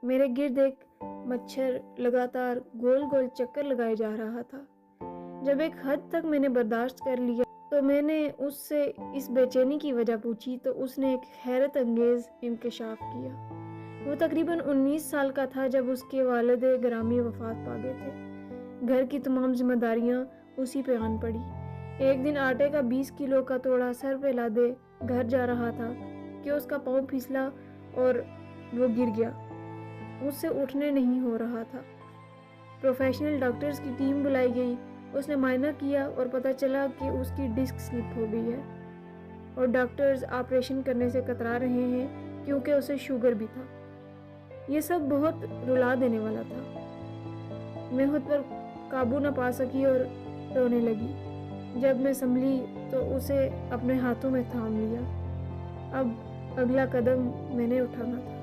میرے گرد ایک مچھر لگاتار گول گول چکر لگائے جا رہا تھا۔ جب ایک حد تک میں نے برداشت کر لیا تو میں نے اس سے اس بے چینی کی وجہ پوچھی تو اس نے ایک حیرت انگیز انکشاف کیا۔ وہ تقریباً 19 سال کا تھا جب اس کے والد گرامی وفات پا گئے تھے۔ گھر کی تمام ذمہ داریاں اسی پہ آن پڑی۔ ایک دن آٹے کا 20 کلو کا توڑا سر پہ لادے گھر جا رہا تھا کہ اس کا پاؤں پھسلا اور وہ گر گیا۔ اس سے اٹھنے نہیں ہو رہا تھا۔ پروفیشنل ڈاکٹرز کی ٹیم بلائی گئی۔ اس نے معائنہ کیا اور پتہ چلا کہ اس کی ڈسک سلپ ہو گئی ہے اور ڈاکٹرز آپریشن کرنے سے کترا رہے ہیں کیونکہ اسے شوگر بھی تھا۔ یہ سب بہت رلا دینے والا تھا۔ میں خود پر قابو نہ پا سکی اور رونے لگی۔ جب میں سنبھلی تو اسے اپنے ہاتھوں میں تھام لیا۔ اب اگلا قدم میں نے اٹھانا تھا۔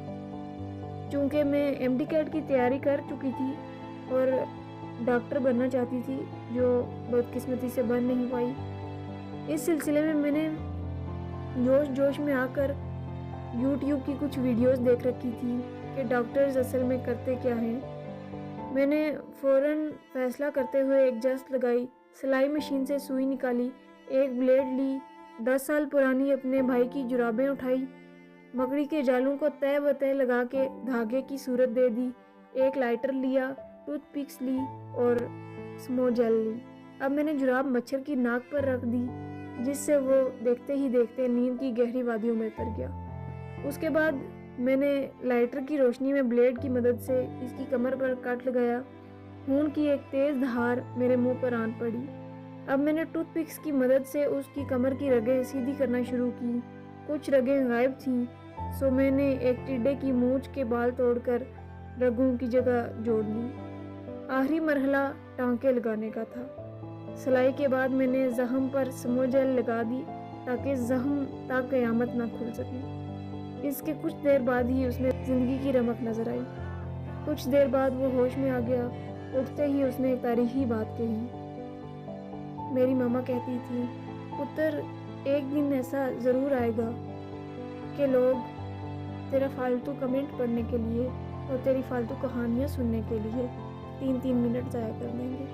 چونکہ میں ایم ڈی کیٹ کی تیاری کر چکی تھی اور ڈاکٹر بننا چاہتی تھی جو بدقسمتی سے بن نہیں پائی، اس سلسلے میں نے جوش میں آ کر یوٹیوب کی کچھ ویڈیوز دیکھ رکھی تھی کہ ڈاکٹرز اصل میں کرتے کیا ہیں۔ میں نے فوراً فیصلہ کرتے ہوئے ایک جست لگائی، سلائی مشین سے سوئی نکالی، ایک بلیڈ لی، 10 سال پرانی اپنے بھائی کی جرابیں اٹھائی، مکڑی کے جالوں کو تہ بتہ لگا کے دھاگے کی صورت دے دی، ایک لائٹر لیا، ٹوتھ پکس لی اور سمو جیل لی۔ اب میں نے جراب مچھر کی ناک پر رکھ دی جس سے وہ دیکھتے ہی دیکھتے نیند کی گہری وادیوں میں اتر گیا۔ اس کے بعد میں نے لائٹر کی روشنی میں بلیڈ کی مدد سے اس کی کمر پر کٹ لگایا۔ خون کی ایک تیز دھار میرے منہ پر آن پڑی۔ اب میں نے ٹوتھ پکس کی مدد سے اس کی کمر کی رگیں سیدھی کرنا شروع کی۔ کچھ رگیں غائب تھیں سو میں نے ایک ٹڈے کی مونچھ کے بال توڑ کر رگوں کی جگہ جوڑ لی۔ آخری مرحلہ ٹانکے لگانے کا تھا۔ سلائی کے بعد میں نے زخم پر سمو جیل لگا دی تاکہ زخم تا قیامت نہ کھل سکے۔ اس کے کچھ دیر بعد ہی اس میں زندگی کی رمق نظر آئی۔ کچھ دیر بعد وہ ہوش میں آ گیا۔ اٹھتے ہی اس نے ایک تاریخی بات کہی۔ میری ماما کہتی تھی، پتر ایک دن ایسا ضرور آئے گا کہ لوگ تیرا فالتو کمنٹ پڑھنے کے لیے اور تیری فالتو کہانیاں سننے کے لیے 3 منٹ ضائع کر دیں گے۔